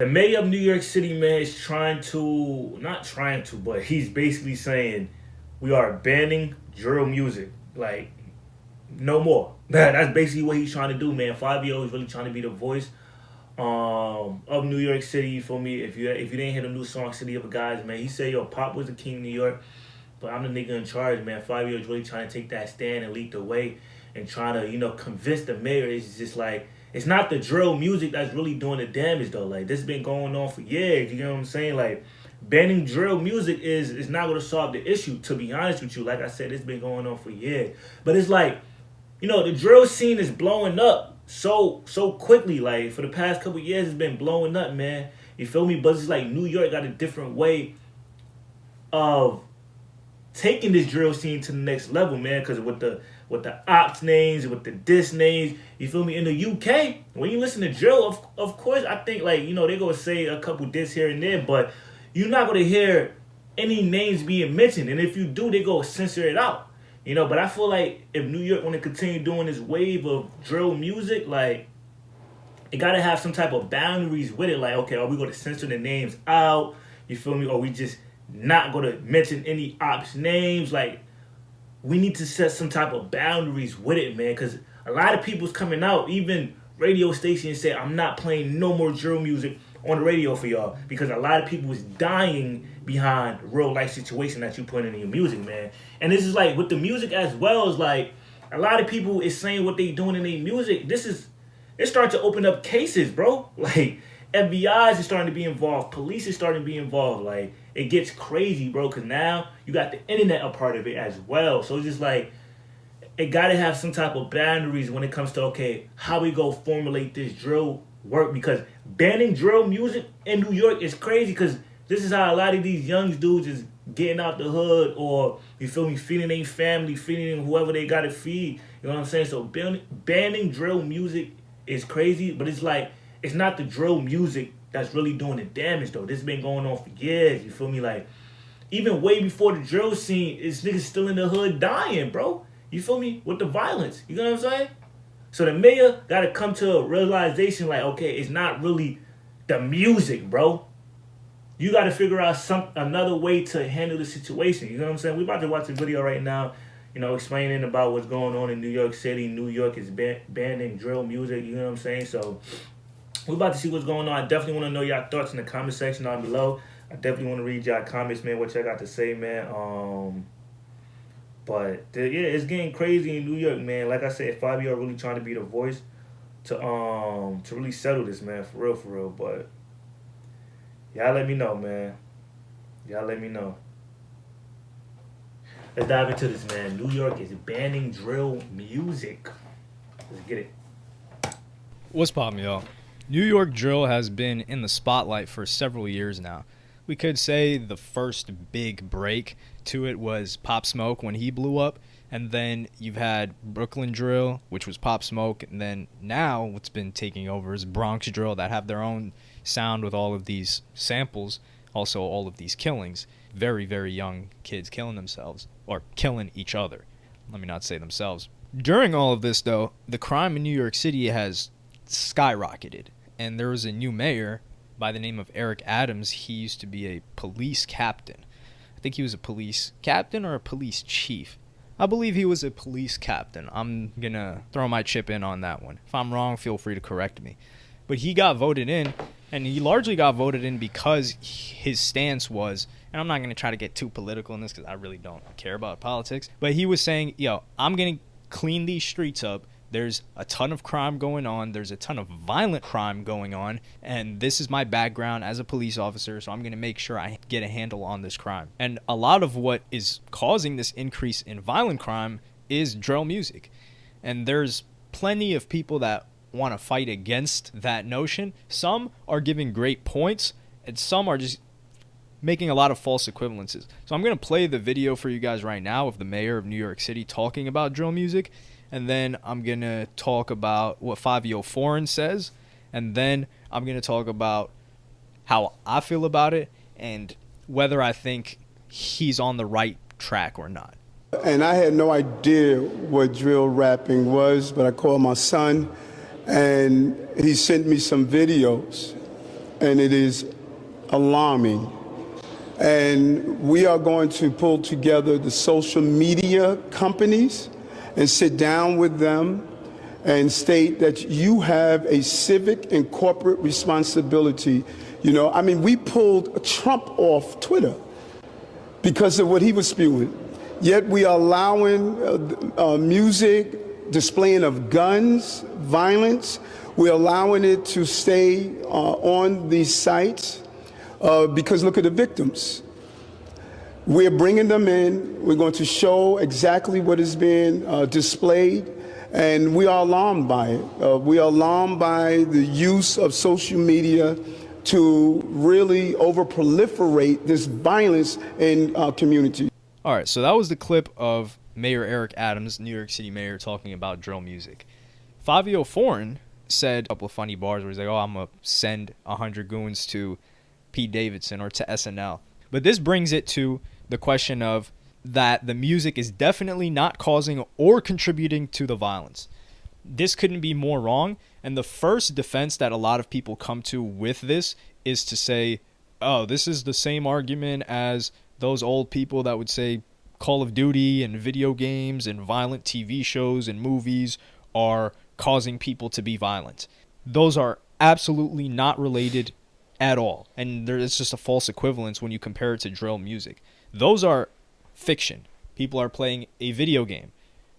The mayor of New York City, man, is trying to, not trying to, but he's basically saying we are banning drill music. Like, no more. That's basically what he's trying to do, man. Fivio is really trying to be the voice of New York City. You feel me? If you didn't hear the new song City of Guys, man, he said yo Pop was the king of New York, but I'm the nigga in charge, man. Fivio is really trying to take that stand and lead the way and trying to convince the mayor. It's just like it's not the drill music that's really doing the damage though. Like this has been going on for years. You know what I'm saying? Like banning drill music is not gonna solve the issue. To be honest with you, like I said, it's been going on for years. But it's like the drill scene is blowing up so quickly. Like for the past couple years, it's been blowing up, man. You feel me? But it's like New York got a different way of taking this drill scene to the next level, man. Because with the ops names, with the diss names, you feel me? In the UK, when you listen to drill, of course, I think like they gonna say a couple diss here and there, but you're not gonna hear any names being mentioned. And if you do, they go censor it out. But I feel like if New York want to continue doing this wave of drill music, like it gotta have some type of boundaries with it. Like, okay, are we gonna censor the names out? You feel me? Or we just not gonna mention any ops names? Like, we need to set some type of boundaries with it, man. Because a lot of people's coming out, even radio stations say, I'm not playing no more drill music on the radio for y'all, because a lot of people is dying behind real life situation that you put in your music, man. And this is like with the music as well, is like a lot of people is saying what they doing in their music. It's starting to open up cases, bro. Like FBI's is starting to be involved, police is starting to be involved. Like it gets crazy, bro, because now you got the internet a part of it as well. So it's just like it gotta have some type of boundaries when it comes to how we go formulate this drill work, because banning drill music in New York is crazy, because this is how a lot of these young dudes is getting out the hood, or you feel me, feeding their family, feeding whoever they gotta feed. You know what I'm saying? So banning drill music is crazy, but it's like it's not the drill music that's really doing the damage though. This has been going on for years. You feel me? Like even way before the drill scene, is niggas still in the hood dying, bro. You feel me? With the violence. You know what I'm saying? So the mayor got to come to a realization like, okay, it's not really the music, bro. You got to figure out another way to handle the situation. You know what I'm saying? We're about to watch a video right now, explaining about what's going on in New York City. New York is banning drill music. You know what I'm saying? So we're about to see what's going on. I definitely want to know y'all thoughts in the comment section down below. I definitely want to read y'all comments, man, what y'all got to say, man. But yeah, it's getting crazy in New York, man. Like I said, Fivio are really trying to be the voice to really settle this, man, for real. But y'all let me know, man. Y'all let me know. Let's dive into this, man. New York is banning drill music. Let's get it. What's poppin', y'all? New York drill has been in the spotlight for several years now. We could say the first big break to it was Pop Smoke when he blew up, and then you've had Brooklyn drill, which was Pop Smoke, and then now what's been taking over is Bronx drill, that have their own sound with all of these samples, also all of these killings. Very, very young kids killing themselves, or killing each other. Let me not say themselves. During all of this, though, the crime in New York City has skyrocketed, and there was a new mayor by the name of Eric Adams. He used to be a police captain. I think he was a police captain or a police chief. I believe he was a police captain. I'm going to throw my chip in on that one. If I'm wrong, feel free to correct me. But he got voted in, and he largely got voted in because his stance was, and I'm not going to try to get too political in this because I really don't care about politics, but he was saying, I'm going to clean these streets up. There's a ton of crime going on. There's a ton of violent crime going on. And this is my background as a police officer, so I'm going to make sure I get a handle on this crime. And a lot of what is causing this increase in violent crime is drill music. And there's plenty of people that want to fight against that notion. Some are giving great points, and some are just making a lot of false equivalences. So I'm going to play the video for you guys right now of the mayor of New York City talking about drill music. And then I'm going to talk about what Fivio Foreign says. And then I'm going to talk about how I feel about it and whether I think he's on the right track or not. And I had no idea what drill rapping was, but I called my son, and he sent me some videos. and it is alarming. And we are going to pull together the social media companies and sit down with them and state that you have a civic and corporate responsibility. We pulled Trump off Twitter because of what he was spewing. Yet we are allowing music, displaying of guns, violence. We're allowing it to stay on these sites because look at the victims. We're bringing them in. We're going to show exactly what is being displayed, and we are alarmed by it. We are alarmed by the use of social media to really over-proliferate this violence in our community. All right, so that was the clip of Mayor Eric Adams, New York City mayor, talking about drill music. Fivio Foreign said a couple of funny bars where he's like, I'm going to send 100 goons to Pete Davidson or to SNL. But this brings it to the question of that the music is definitely not causing or contributing to the violence. This couldn't be more wrong. And the first defense that a lot of people come to with this is to say, oh, this is the same argument as those old people that would say Call of Duty and video games and violent TV shows and movies are causing people to be violent. Those are absolutely not related at all. And it's just a false equivalence when you compare it to drill music. Those are fiction. People are playing a video game.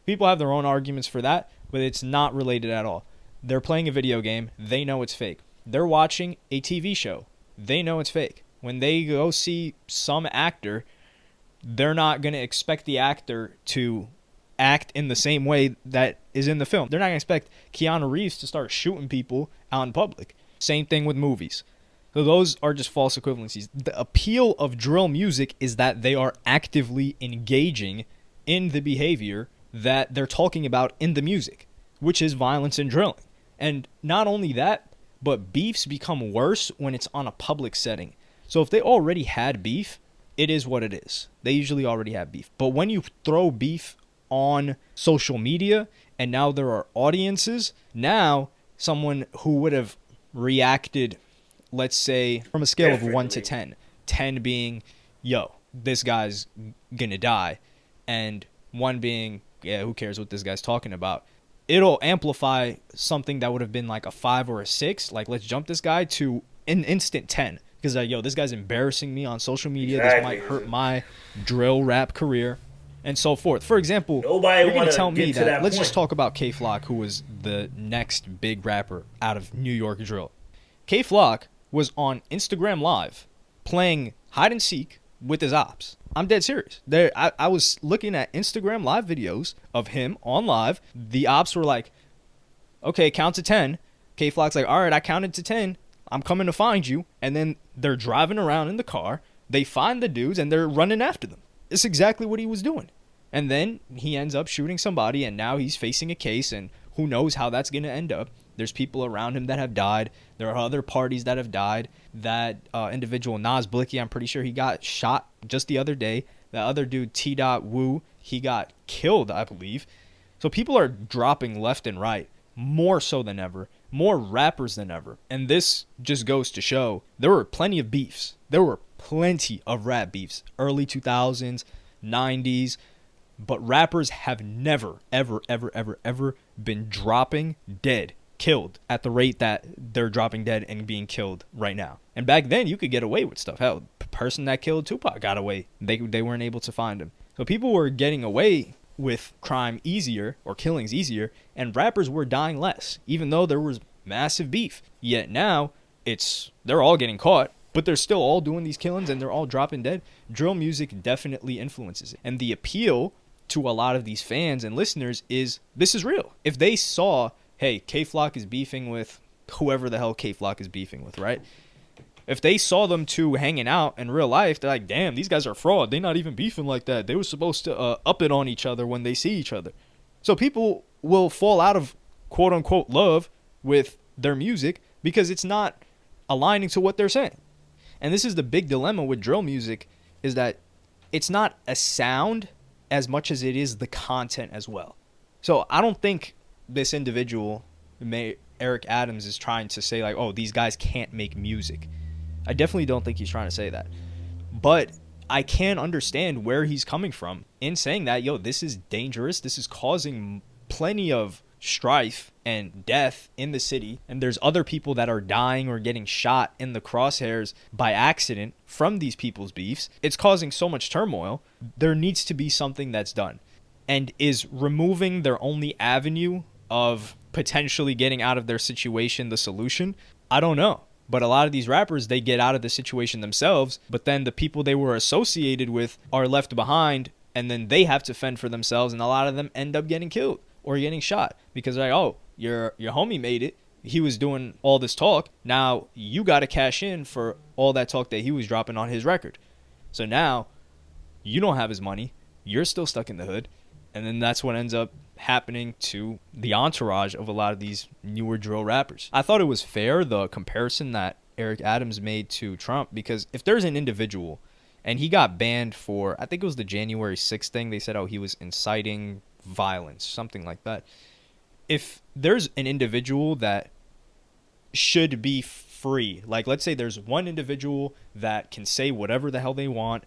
People have their own arguments for that, but it's not related at all. They're playing a video game. They know it's fake. They're watching a TV show. They know it's fake. When they go see some actor, they're not going to expect the actor to act in the same way that is in the film. They're not going to expect Keanu Reeves to start shooting people out in public. Same thing with movies. So those are just false equivalencies. The appeal of drill music is that they are actively engaging in the behavior that they're talking about in the music, which is violence and drilling. And not only that, but beefs become worse when it's on a public setting. So if they already had beef, it is what it is. They usually already have beef. But when you throw beef on social media and now there are audiences, now someone who would have reacted, let's say, from a scale of 1 to 10, 10 being, yo, this guy's gonna die, and 1 being, yeah, who cares what this guy's talking about, it'll amplify something that would have been like a 5 or a 6, like let's jump this guy, to an instant 10. Because, yo, this guy's embarrassing me on social media. Exactly. This might hurt my drill rap career, and so forth. For example, you're going to tell me that let's just talk about K-Flock, who was the next big rapper out of New York drill. K-Flock was on Instagram Live playing hide and seek with his ops. I'm dead serious. I was looking at Instagram Live videos of him on live. The ops were like, okay, count to 10. K-Flock's like, all right, I counted to 10. I'm coming to find you. And then they're driving around in the car. They find the dudes and they're running after them. It's exactly what he was doing. And then he ends up shooting somebody, and now he's facing a case, and who knows how that's going to end up. There's people around him that have died. There are other parties that have died. That individual, Nas Blicky, I'm pretty sure he got shot just the other day. The other dude, T. Wu, he got killed, I believe. So people are dropping left and right, more so than ever, more rappers than ever. And this just goes to show there were plenty of beefs. There were plenty of rap beefs, early 2000s, 90s. But rappers have never, ever, ever, ever, ever been dropping dead, killed at the rate that they're dropping dead and being killed right now. And back then, you could get away with stuff. Hell, the person that killed Tupac got away. They weren't able to find him. So people were getting away with crime easier, or killings easier, and rappers were dying less, even though there was massive beef. Yet now, they're all getting caught, but they're still all doing these killings and they're all dropping dead. Drill music definitely influences it. And the appeal to a lot of these fans and listeners is, this is real. If they saw, hey, K-Flock is beefing with whoever the hell K-Flock is beefing with, right? If they saw them two hanging out in real life, they're like, damn, these guys are fraud. They're not even beefing like that. They were supposed to up it on each other when they see each other. So people will fall out of quote-unquote love with their music because it's not aligning to what they're saying. And this is the big dilemma with drill music, is that it's not a sound as much as it is the content as well. So I don't think this individual Eric Adams is trying to say like, oh, these guys can't make music. I definitely don't think he's trying to say that. But I can understand where he's coming from in saying that, yo, this is dangerous. This is causing plenty of strife and death in the city. And there's other people that are dying or getting shot in the crosshairs by accident from these people's beefs. It's causing so much turmoil. There needs to be something that's done. And is removing their only avenue of potentially getting out of their situation the solution? I don't know. But a lot of these rappers, they get out of the situation themselves, but then the people they were associated with are left behind, and then they have to fend for themselves, and a lot of them end up getting killed or getting shot because they're like, oh, your homie made it. He was doing all this talk. Now you got to cash in for all that talk that he was dropping on his record. So now you don't have his money. You're still stuck in the hood. And then that's what ends up happening to the entourage of a lot of these newer drill rappers. I thought it was fair, the comparison that Eric Adams made to Trump, because if there's an individual, and he got banned for, I think it was the January 6th thing, they said, oh, he was inciting violence, something like that. If there's an individual that should be free, like let's say there's one individual that can say whatever the hell they want,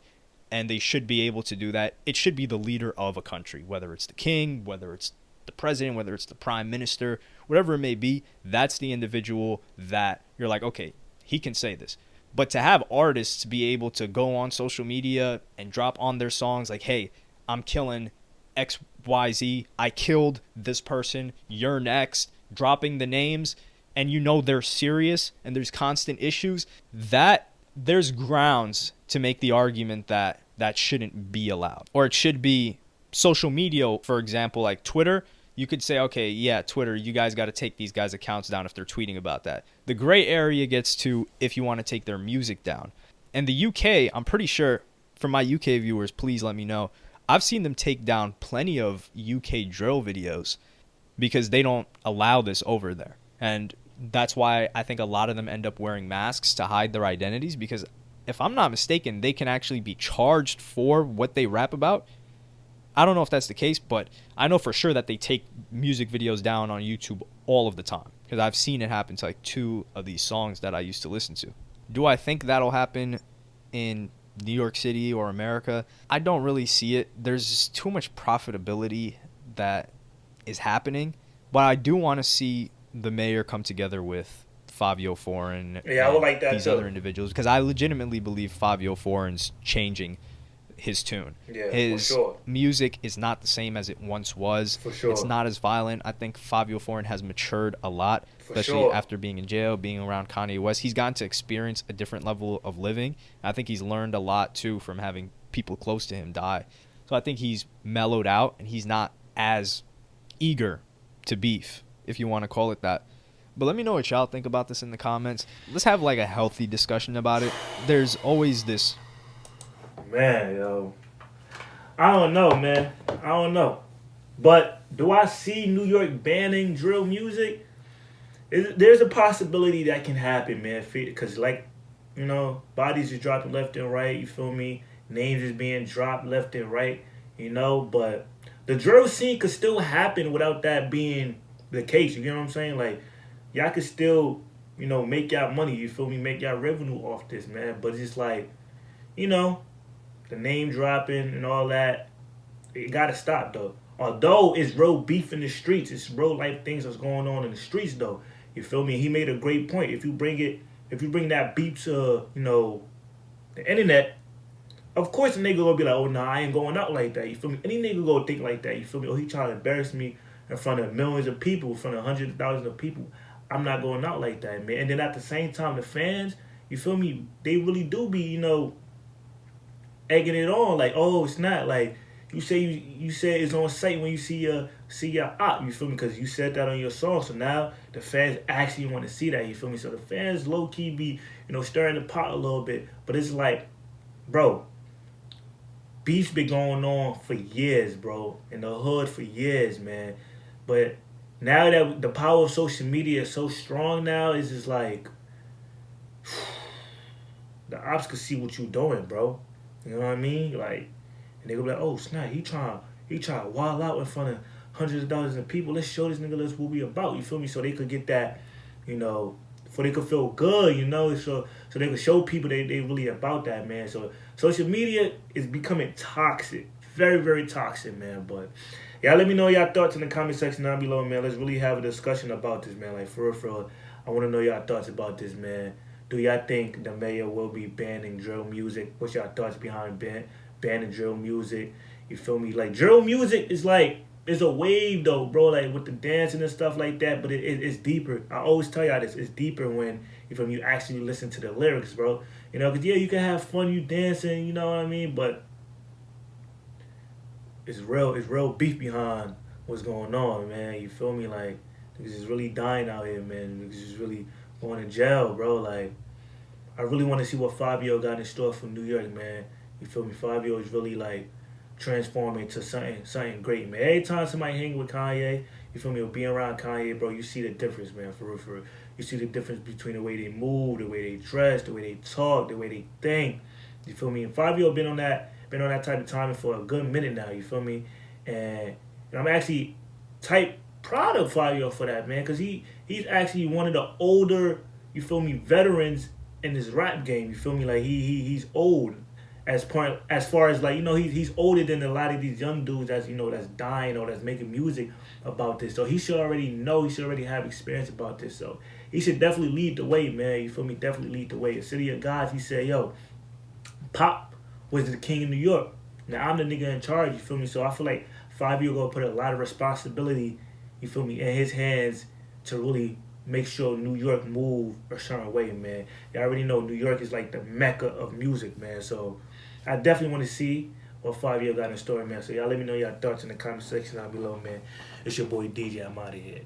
and they should be able to do that. It should be the leader of a country, whether it's the king, whether it's the president, whether it's the prime minister, whatever it may be. That's the individual that you're like, okay, he can say this. But to have artists be able to go on social media and drop on their songs like, hey, I'm killing XYZ, I killed this person, you're next, dropping the names, and you know they're serious and there's constant issues, that there's grounds to make the argument that that shouldn't be allowed. Or it should be social media, for example, like Twitter. You could say, okay, yeah, Twitter, you guys got to take these guys' accounts down if they're tweeting about that. The gray area gets to if you want to take their music down. And the UK, I'm pretty sure, for my UK viewers, please let me know, I've seen them take down plenty of UK drill videos because they don't allow this over there. And that's why I think a lot of them end up wearing masks to hide their identities, because if I'm not mistaken, they can actually be charged for what they rap about. I don't know if that's the case, but I know for sure that they take music videos down on YouTube all of the time, because I've seen it happen to like 2 of these songs that I used to listen to. Do I think that'll happen in New York City or America? I don't really see it. There's just too much profitability that is happening, but I do want to see the mayor come together with Fivio Foreign, I would like that these too. other individuals, because I legitimately believe Fivio Foreign's changing his tune. Yeah, his for sure. music is not the same as it once was. For sure. It's not as violent. I think Fivio Foreign has matured a lot, For especially sure. after being in jail, being around Kanye West. He's gotten to experience a different level of living. I think he's learned a lot too from having people close to him die. So I think he's mellowed out and he's not as eager to beef, if you want to call it that. But let me know what y'all think about this in the comments. Let's have like a healthy discussion about it. There's always this. Man, yo. I don't know, man. I don't know. But do I see New York banning drill music? There's a possibility that can happen, man. Because, like, you know, bodies are dropping left and right. You feel me? Names is being dropped left and right. You know, but the drill scene could still happen without that being the case. You get what I'm saying? Like, y'all could still, you know, make y'all money. You feel me? Make y'all revenue off this, man. But it's like, you know, the name dropping and all that, it gotta stop though. Although it's real beef in the streets, it's real life things that's going on in the streets though. You feel me? He made a great point. If you bring that beef to, you know, the internet, of course a nigga gonna be like, oh nah, I ain't going out like that. You feel me? Any nigga gonna think like that. You feel me? Oh, he trying to embarrass me in front of millions of people, in front of hundreds of thousands of people. I'm not going out like that, man. And then at the same time, the fans, you feel me? They really do be, you know, egging it on, like, oh, it's not like you say it's on site when you see your op, you feel me? Because you said that on your song, so now the fans actually want to see that, you feel me? So the fans low key be, you know, stirring the pot a little bit, but it's like, bro, beef's been going on for years, bro, in the hood for years, man. But now that the power of social media is so strong now, it's just like the ops could see what you doing, bro. You know what I mean? Like, and they go like, oh snap, he trying to wild out in front of hundreds of thousands of people. Let's show this nigga what we about. You feel me? So they could get that, you know, so they could feel good, you know, so they could show people they really about that, man. So social media is becoming toxic, very, very toxic, man. But y'all let me know y'all thoughts in the comment section down below, man. Let's really have a discussion about this, man. Like, for real, I want to know y'all thoughts about this, man. Do y'all think the mayor will be banning drill music? What's y'all thoughts behind banning drill music? You feel me? Like, drill music is like, it's a wave though, bro, like with the dancing and stuff like that, but it's deeper. I always tell y'all this, it's deeper when you actually listen to the lyrics, bro. You know, because yeah, you can have fun, you dancing, you know what I mean, but it's real beef behind what's going on, man. You feel me? Like, niggas is really dying out here, man. Niggas is really going to jail, bro. Like, I really want to see what Fivio got in store for New York, man. You feel me? Fivio is really like transforming into something great, man. Every time somebody hang with Kanye, you feel me, or being around Kanye, bro, you see the difference, man, for real. You see the difference between the way they move, the way they dress, the way they talk, the way they think. You feel me? And Fivio been on that type of timing for a good minute now, you feel me? And I'm actually type proud of Fivio for that, man, because he's actually one of the older, you feel me, veterans in this rap game, you feel me? Like, he's old. As far as like, you know, he's older than a lot of these young dudes that's, you know, that's dying or that's making music about this. So he should already know, he should already have experience about this. So he should definitely lead the way, man. You feel me? Definitely lead the way. In City of Gods, he said, yo, Pop was the king of New York. Now I'm the nigga in charge, you feel me? So I feel like Fivio gonna put a lot of responsibility, you feel me, in his hands to really make sure New York move a certain way, man. You already know New York is like the mecca of music, man. So I definitely want to see what Fivio got in store, man. So y'all let me know y'all thoughts in the comment section down below, man. It's your boy DJ. I'm out of here.